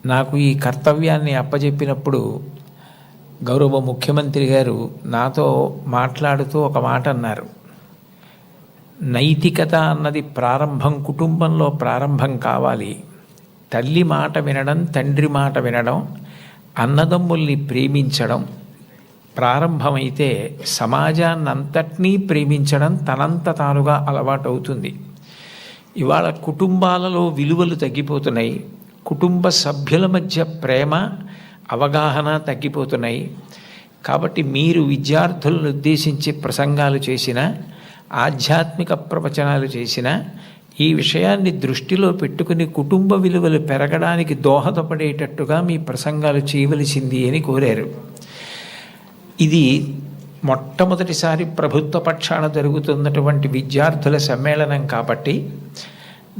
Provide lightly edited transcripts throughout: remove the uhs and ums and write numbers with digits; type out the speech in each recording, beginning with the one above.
నాకు ఈ కర్తవ్యాన్ని అప్పజెప్పినప్పుడు గౌరవ ముఖ్యమంత్రి గారు నాతో మాట్లాడుతూ ఒక మాట అన్నారు. నైతికత అన్నది కుటుంబంలో ప్రారంభం కావాలి. తల్లి మాట వినడం, తండ్రి మాట వినడం, అన్నదమ్ముల్ని ప్రేమించడం ప్రారంభమైతే సమాజాన్నంతటినీ ప్రేమించడం తనంత తానుగా అలవాటవుతుంది. ఇవాళ కుటుంబాలలో విలువలు తగ్గిపోతున్నాయి. కుటుంబ సభ్యుల మధ్య ప్రేమ, అవగాహన తగ్గిపోతున్నాయి. కాబట్టి మీరు విద్యార్థులను ఉద్దేశించి ప్రసంగాలు చేసిన, ఆధ్యాత్మిక ప్రవచనాలు చేసిన ఈ విషయాన్ని దృష్టిలో పెట్టుకుని కుటుంబ విలువలు పెరగడానికి దోహదపడేటట్టుగా మీ ప్రసంగాలు చేయవలసింది అని కోరారు. ఇది మొట్టమొదటిసారి ప్రభుత్వ పక్షాన జరుగుతున్నటువంటి విద్యార్థుల సమ్మేళనం కాబట్టి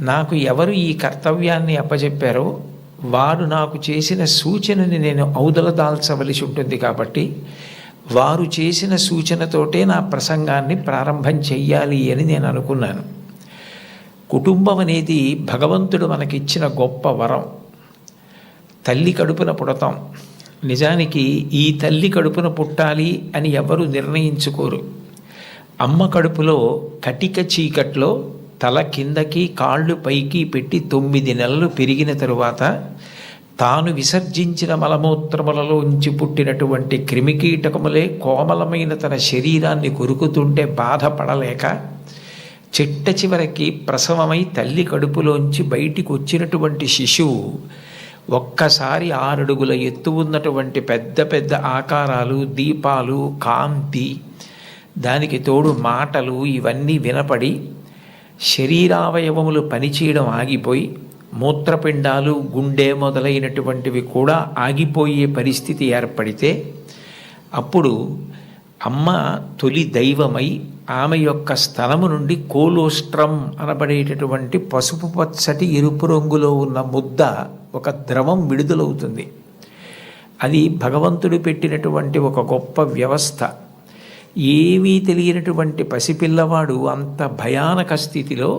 నాకు ఎవరు ఈ కర్తవ్యాన్ని అప్పచెప్పారో వారు నాకు చేసిన సూచనని నేను ఔదలదాల్చవలసి ఉంటుంది. కాబట్టి వారు చేసిన సూచనతోటే నా ప్రసంగాన్ని ప్రారంభం చెయ్యాలి అని నేను అనుకున్నాను. కుటుంబం అనేది భగవంతుడు మనకిచ్చిన గొప్ప వరం. తల్లి కడుపున పుడతాం. నిజానికి ఈ తల్లి కడుపున పుట్టాలి అని ఎవరు నిర్ణయించుకోరు. అమ్మ కడుపులో కటిక చీకట్లో తల కిందకి కాళ్ళు పైకి పెట్టి 9 నెలలు పెరిగిన తరువాత తాను విసర్జించిన మలమూత్రములలో ఉంచి పుట్టినటువంటి క్రిమికీటకములే కోమలమైన తన శరీరాన్ని కొరుకుతుంటే బాధపడలేక చిట్ట చివరికి ప్రసవమై తల్లి కడుపులోంచి బయటికి వచ్చినటువంటి శిశువు ఒక్కసారి 6 అడుగుల ఎత్తు ఉన్నటువంటి పెద్ద పెద్ద ఆకారాలు, దీపాలు, కాంతి, దానికి తోడు మాటలు ఇవన్నీ వినపడి శరీరావయవములు పనిచేయడం ఆగిపోయి మూత్రపిండాలు, గుండె మొదలైనటువంటివి కూడా ఆగిపోయే పరిస్థితి ఏర్పడితే అప్పుడు అమ్మ తొలి దైవమై ఆమె యొక్క స్థలము నుండి కోలోస్ట్రం అనబడేటటువంటి పసుపు పచ్చటి ఎరుపు రంగులో ఉన్న ముద్ద, ఒక ద్రవం విడుదలవుతుంది. అది భగవంతుడు పెట్టినటువంటి ఒక గొప్ప వ్యవస్థ. ఏమీ తెలియనటువంటి పసిపిల్లవాడు అంత భయానక స్థితిలో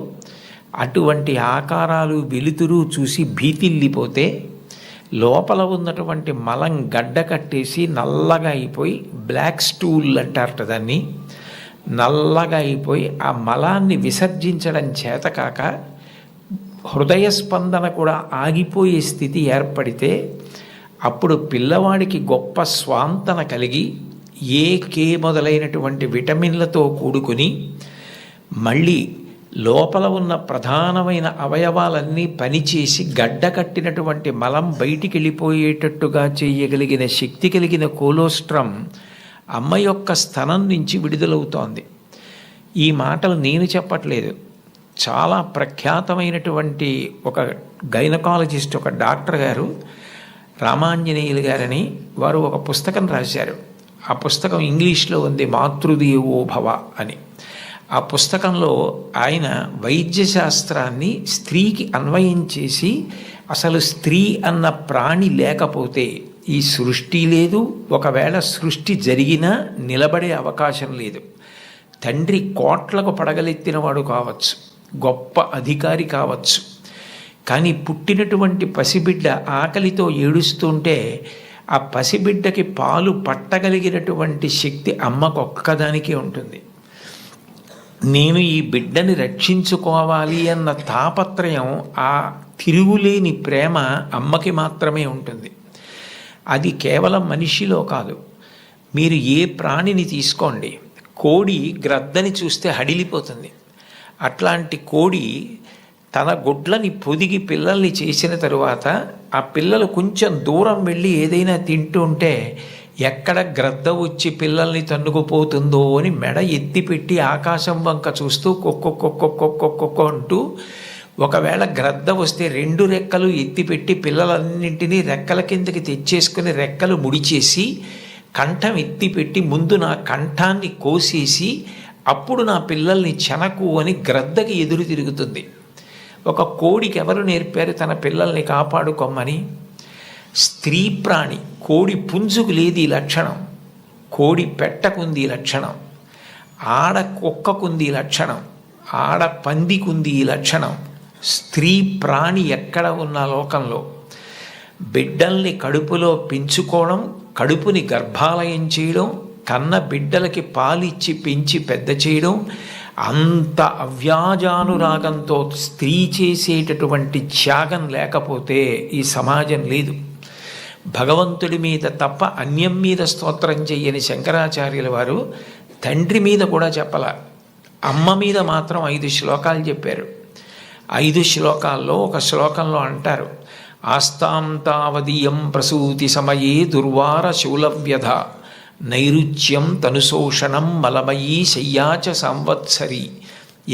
అటువంటి ఆకారాలు, వెలుతురు చూసి భీతిల్లిపోతే లోపల ఉన్నటువంటి మలం గడ్డ కట్టేసి నల్లగా అయిపోయి, బ్లాక్ స్టూల్ అంటారట దాన్ని, నల్లగా అయిపోయి ఆ మలాన్ని విసర్జించడం చేతకాక హృదయ స్పందన కూడా ఆగిపోయే స్థితి ఏర్పడితే అప్పుడు పిల్లవాడికి గొప్ప స్వాంతన కలిగి కే మొదలైనటువంటి విటమిన్లతో కూడుకుని మళ్ళీ లోపల ఉన్న ప్రధానమైన అవయవాలన్నీ పనిచేసి గడ్డ కట్టినటువంటి మలం బయటికి వెళ్ళిపోయేటట్టుగా చేయగలిగిన శక్తి కలిగిన కోలోస్ట్రం అమ్మ యొక్క స్థనం నుంచి విడుదలవుతోంది. ఈ మాటలు నేను చెప్పట్లేదు. చాలా ప్రఖ్యాతమైనటువంటి ఒక గైనకాలజిస్ట్, ఒక డాక్టర్ గారు, రామాంజనేయులు గారని, వారు ఒక పుస్తకం రాశారు. ఆ పుస్తకం ఇంగ్లీష్లో ఉంది, మాతృదేవో భవ అని. ఆ పుస్తకంలో ఆయన వైద్యశాస్త్రాన్ని స్త్రీకి అన్వయం చేసి అసలు స్త్రీ అన్న ప్రాణి లేకపోతే ఈ సృష్టి లేదు, ఒకవేళ సృష్టి జరిగినా నిలబడే అవకాశం లేదు. తండ్రి కోట్లకు పడగలెత్తినవాడు కావచ్చు, గొప్ప అధికారి కావచ్చు, కానీ పుట్టినటువంటి పసిబిడ్డ ఆకలితో ఏడుస్తుంటే ఆ పసిబిడ్డకి పాలు పట్టగలిగినటువంటి శక్తి అమ్మకొక్కదానికే ఉంటుంది. నేను ఈ బిడ్డని రక్షించుకోవాలి అన్న తాపత్రయం, ఆ తిరుగులేని ప్రేమ అమ్మకి మాత్రమే ఉంటుంది. అది కేవలం మనిషిలో కాదు. మీరు ఏ ప్రాణిని తీసుకోండి, కోడి గ్రద్దని చూస్తే హడిలిపోతుంది. అట్లాంటి కోడి తన గుడ్లని పొదిగి పిల్లల్ని చేసిన తరువాత ఆ పిల్లలు కొంచెం దూరం వెళ్ళి ఏదైనా తింటూ ఉంటే ఎక్కడ గ్రద్ద వచ్చి పిల్లల్ని తన్నుకుపోతుందో అని మెడ ఎత్తిపెట్టి ఆకాశం వంక చూస్తూ కొక్కొక్కొక్కొక్కొక్కొక్కొ అంటూ, ఒకవేళ గ్రద్ద వస్తే 2 రెక్కలు ఎత్తిపెట్టి పిల్లలన్నింటినీ రెక్కల కిందకి తెచ్చేసుకుని రెక్కలు ముడిచేసి కంఠం ఎత్తిపెట్టి ముందు నా కంఠాన్ని కోసేసి అప్పుడు నా పిల్లల్ని చెనకు అని గ్రద్దకి ఎదురు తిరుగుతుంది. ఒక కోడికి ఎవరు నేర్పారు తన పిల్లల్ని కాపాడుకోమని? స్త్రీ ప్రాణి. కోడి పుంజుకు లేదు ఈ లక్షణం, కోడి పెట్టకుంది ఈ లక్షణం, ఆడ కుక్కకుంది ఈ లక్షణం, ఆడ పందికుంది ఈ లక్షణం. స్త్రీ ప్రాణి ఎక్కడ ఉన్న లోకంలో బిడ్డల్ని కడుపులో పెంచుకోవడం, కడుపుని గర్భాలయం చేయడం, కన్న బిడ్డలకి పాలిచ్చి పెంచి పెద్ద చేయడం, అంత అవ్యాజానురాగంతో స్త్రీ చేసేటటువంటి త్యాగం లేకపోతే ఈ సమాజం లేదు. భగవంతుడి మీద తప్ప అన్యం మీద స్తోత్రం చెయ్యని శంకరాచార్యుల వారు తండ్రి మీద కూడా చెప్పాల, అమ్మ మీద మాత్రం 5 శ్లోకాలు చెప్పారు. 5 శ్లోకాల్లో ఒక శ్లోకంలో అంటారు, ఆస్తాం తావదీయం ప్రసూతి సమయే దుర్వార శూలవ్యధ నైరుచ్యం తనుశోషణం మలమయీ శయ్యాచ సంవత్సరి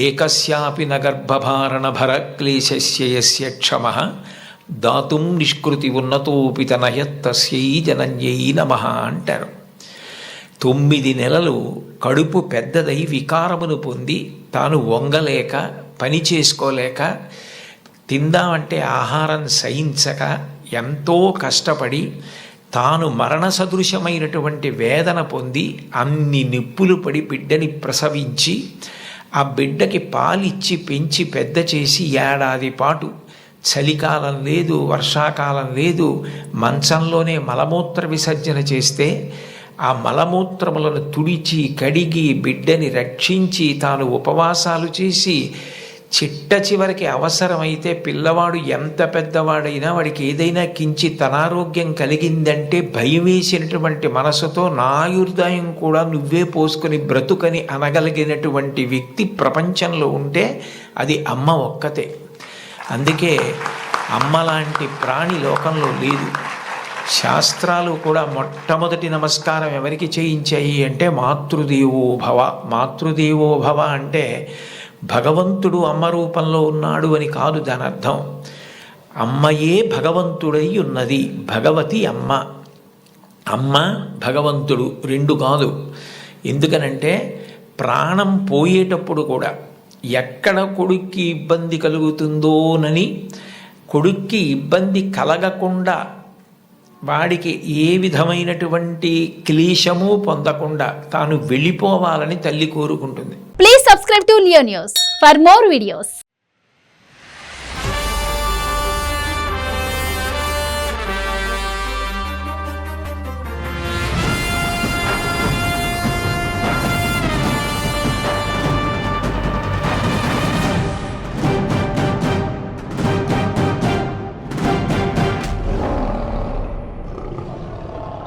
ఏకస్యాపి నగర్భభారణ భరక్లేశస్య యస్య క్షమః దాతుం నిష్కృతి ఉన్నతోపి తనయత్తస్యై జనన్యై నమః అంటారు. 9 నెలలు కడుపు పెద్దదై వికారమును పొంది తాను వంగలేక పని చేసుకోలేక తిందామంటే ఆహారం సహించక ఎంతో కష్టపడి తాను మరణ సదృశమైనటువంటి వేదన పొంది అన్ని నిప్పులు పడి బిడ్డని ప్రసవించి ఆ బిడ్డకి పాలిచ్చి పెంచి పెద్ద చేసి ఏడాది పాటు చలికాలం లేదు, వర్షాకాలం లేదు, మంచంలోనే మలమూత్ర విసర్జన చేస్తే ఆ మలమూత్రములను తుడిచి కడిగి బిడ్డని రక్షించి తాను ఉపవాసాలు చేసి చిట్ట చివరికి అవసరమైతే పిల్లవాడు ఎంత పెద్దవాడైనా వాడికి ఏదైనా కించిత్ అనారోగ్యం కలిగిందంటే భయం వేసినటువంటి మనసుతో నా ఆయుర్దాయం కూడా నువ్వే పోసుకొని బ్రతుకని అనగలిగినటువంటి వ్యక్తి ప్రపంచంలో ఉంటే అది అమ్మ ఒక్కతే. అందుకే అమ్మ లాంటి ప్రాణి లోకంలో లేదు. శాస్త్రాలు కూడా మొట్టమొదటి నమస్కారం ఎవరికి చేయించాయి అంటే మాతృదేవో భవ. మాతృదేవో భవ అంటే భగవంతుడు అమ్మ రూపంలో ఉన్నాడు అని కాదు దాని అర్థం. అమ్మయే భగవంతుడై ఉన్నది, భగవతి అమ్మ. అమ్మ భగవంతుడు 2 కాదు. ఎందుకనంటే ప్రాణం పోయేటప్పుడు కూడా ఎక్కడ కొడుక్కి ఇబ్బంది కలుగుతుందోనని కొడుక్కి ఇబ్బంది కలగకుండా వాడికి ఏ విధమైనటువంటి క్లేశము పొందకుండా తాను వెళ్ళిపోవాలని తల్లి కోరుకుంటుంది. Please subscribe to Leo news for more videos.